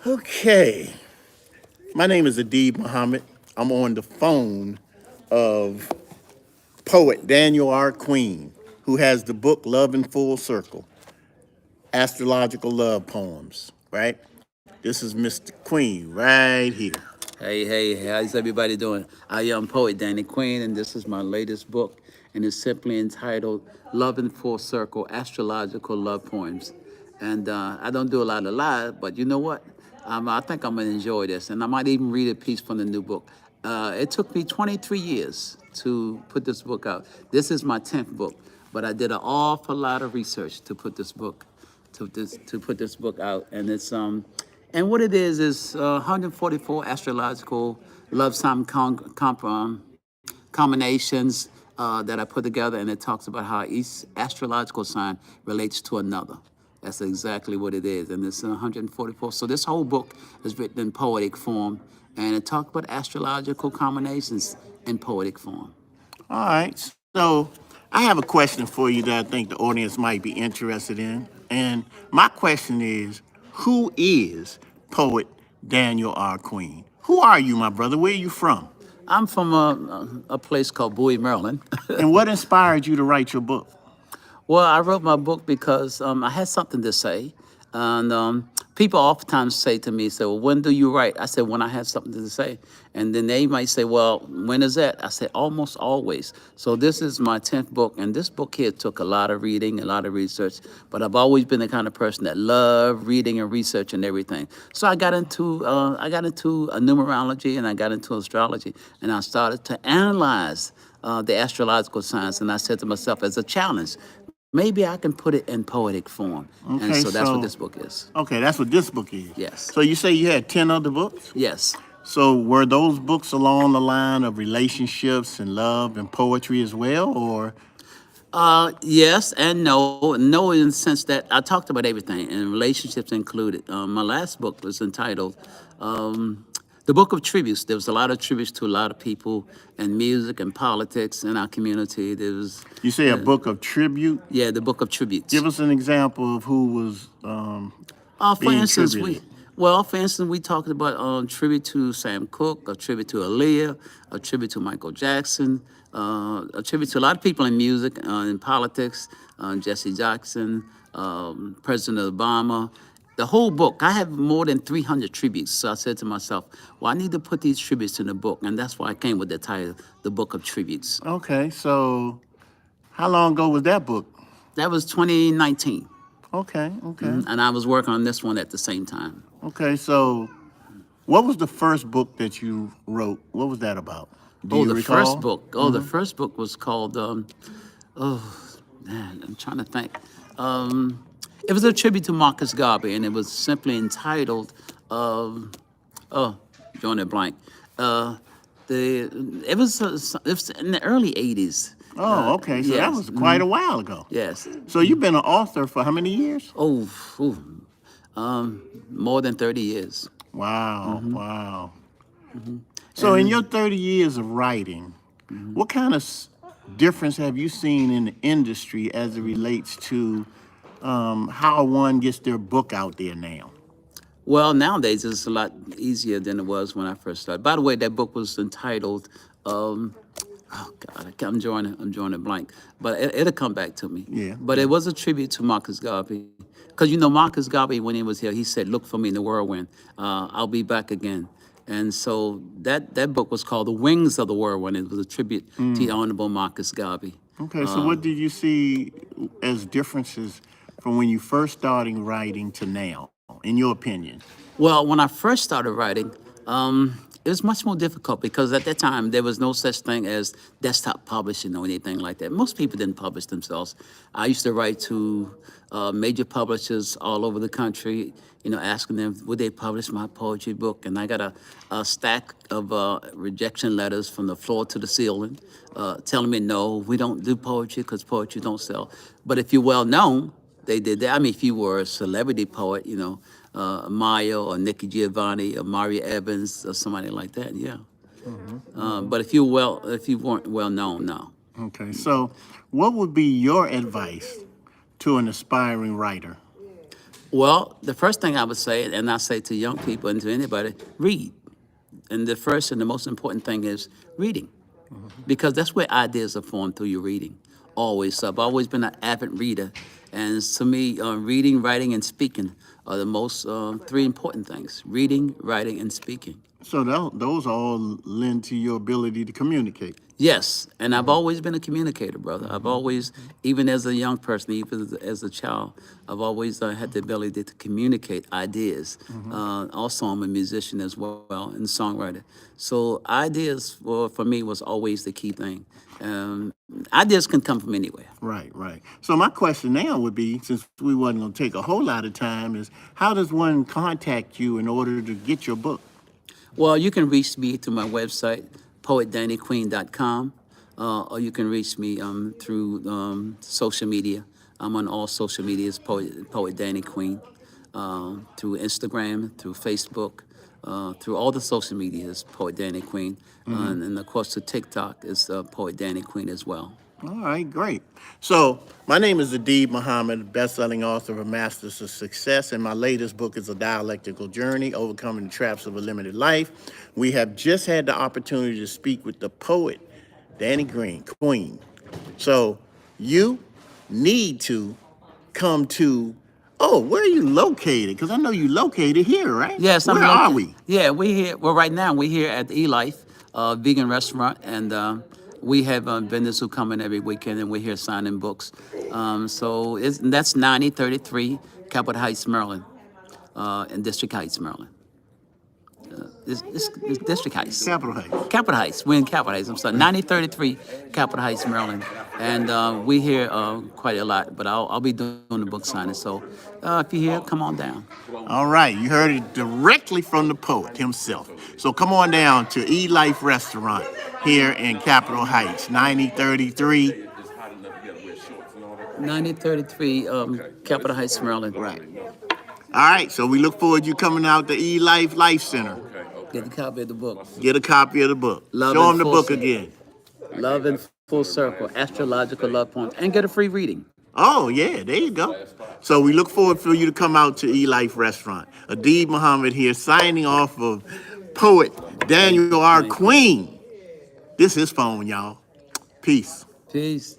Okay, my name is Adiyb Muhammad. I'm on the phone of poet Daniel R. Queen, who has the book Love in Full Circle, Astrological Love Poems, right? This is Mr. Queen right here. Hey, how's everybody doing? I am poet Danny Quinn, and this is my latest book, and it's simply entitled Love in Full Circle Astrological Love Poems. And I don't do a lot of live, but you know what? I think I'm going to enjoy this, and I might even read a piece from the new book. It took me 23 years to put this book out. This is my 10th book, but I did an awful lot of research to put this book to put this book out, and it's and what it is 144 astrological love sign combinations that I put together, and it talks about how each astrological sign relates to another. That's exactly what it is, and it's 144. So this whole book is written in poetic form, and it talks about astrological combinations in poetic form. All right, so I have a question for you that I think the audience might be interested in. And my question is, who is poet Daniel R. Queen? Who are you, my brother? Where are you from? I'm from a place called Bowie, Maryland. And what inspired you to write your book? Well, I wrote my book because I had something to say. And people oftentimes say to me, say, well, when do you write? I said, when I have something to say. And then they might say, well, when is that? I said, almost always. So this is my 10th book. And this book here took a lot of reading, a lot of research. But I've always been the kind of person that loved reading and research and everything. So I got into numerology, and I got into astrology. And I started to analyze the astrological signs. And I said to myself, as a challenge, maybe I can put it in poetic form. And Okay, so that's what so this book is. okay, that's what this book is. Yes. So you say you had 10 other books? Yes. So were those books along the line of relationships and love and poetry as well, or Yes and no. No, in the sense that I talked about everything, and relationships included. My last book was entitled The Book of Tributes. There was a lot of tributes to a lot of people in music and politics in our community. There was, you say a book of tribute? yeah, the Book of Tributes. Give us an example of who was For being instance, tributed. we talked about tribute to Sam Cooke, a tribute to Aaliyah, a tribute to Michael Jackson, a tribute to a lot of people in music, in politics, Jesse Jackson, President Obama. The whole book, I have more than 300 tributes. So I said to myself, well, I need to put these tributes in the book. And that's why I came with the title, The Book of Tributes. Okay, so how long ago was that book? That was 2019. Okay. And I was working on this one at the same time. Okay, so what was the first book that you wrote? What was that about? Do Oh, you the first recall? book. Oh, the first book was called. Oh, man, I'm trying to think. It was a tribute to Marcus Garvey, and it was simply entitled. Oh, drawing a blank. Uh, it was in the early '80s. Oh, okay. So that Yes. was quite a while ago. Yes. So you've been an author for how many years? Oh, more than 30 years. Wow. So in your 30 years of writing, what kind of difference have you seen in the industry as it relates to how one gets their book out there now? Well, nowadays it's a lot easier than it was when I first started. By the way, that book was entitled, oh God, I'm drawing a blank, but it'll come back to me. Yeah. But it was a tribute to Marcus Garvey, because Marcus Garvey, when he was here, he said, "Look for me in the whirlwind. I'll be back again." And so that book was called "The Wings of the Whirlwind." It was a tribute to the Honorable Marcus Garvey. Okay, so what did you see as differences from when you first started writing to now, in your opinion? Well, when I first started writing, it was much more difficult because at that time there was no such thing as desktop publishing or anything like that. Most people didn't publish themselves. I used to write to major publishers all over the country, asking them would they publish my poetry book, and I got a stack of rejection letters from the floor to the ceiling, telling me no, we don't do poetry because poetry don't sell. But if you're well known, they did that. I mean, if you were a celebrity poet, Maya or Nikki Giovanni or Maria Evans or somebody like that, yeah. But if you weren't well known, no. Okay, so what would be your advice to an aspiring writer? Well, the first thing I would say, and I say to young people and to anybody, read. And the first and the most important thing is reading, because that's where ideas are formed through your reading. Always. So I've always been an avid reader, and to me, reading, writing, and speaking are the most three important things: reading, writing, and speaking. So those all lend to your ability to communicate. Yes, and I've always been a communicator, brother. I've always, even as a young person, even as a child, I've always had the ability to communicate ideas. Also, I'm a musician as well and songwriter. So ideas for me was always the key thing. Ideas can come from anywhere. Right, right. So my question now would be, since we wasn't going to take a whole lot of time, is how does one contact you in order to get your book? Well, you can reach me through my website, poetdannyqueen.com, or you can reach me through social media. I'm on all social medias, Poet Danny Queen, through Instagram, through Facebook, through all the social medias, Poet Danny Queen, and of course to TikTok is Poet Danny Queen as well. All right, great. So my name is Adiyb Muhammad, best-selling author of Masters of Success, and my latest book is A Dialectical Journey, Overcoming the Traps of a Limited Life. We have just had the opportunity to speak with the poet, Danny Queen. So you need to come to, oh, where are you located? Because I know you located here, right? Yes, I'm Where are located. we? Yeah, we're here. Well, right now we're here at the E-Life vegan restaurant, and we have vendors who come in every weekend, and we're here signing books. That's 9033 Capitol Heights, Maryland, in District Heights, Maryland. It's District Heights. Capitol Heights. Capitol Heights. We're in Capitol Heights. I'm sorry, 9033 Capitol Heights, Maryland. And we hear quite a lot, but I'll be doing the book signing. So if you're here, come on down. All right, you heard it directly from the poet himself. So come on down to E-Life Restaurant here in Capitol Heights, 9033. 9033 Capitol Heights, Maryland. Right. All right, so we look forward to you coming out to E-Life Life Center. Get a copy of the book. Get a copy of the book. Love Show in them the Full book Circle. again. Love in Full Circle, Astrological Love Poems, and get a free reading. Oh, yeah, there you go. So we look forward for you to come out to E-Life Restaurant. Adiyb Muhammad here, signing off of poet Daniel R. Queen. This is his phone, y'all. Peace. Peace.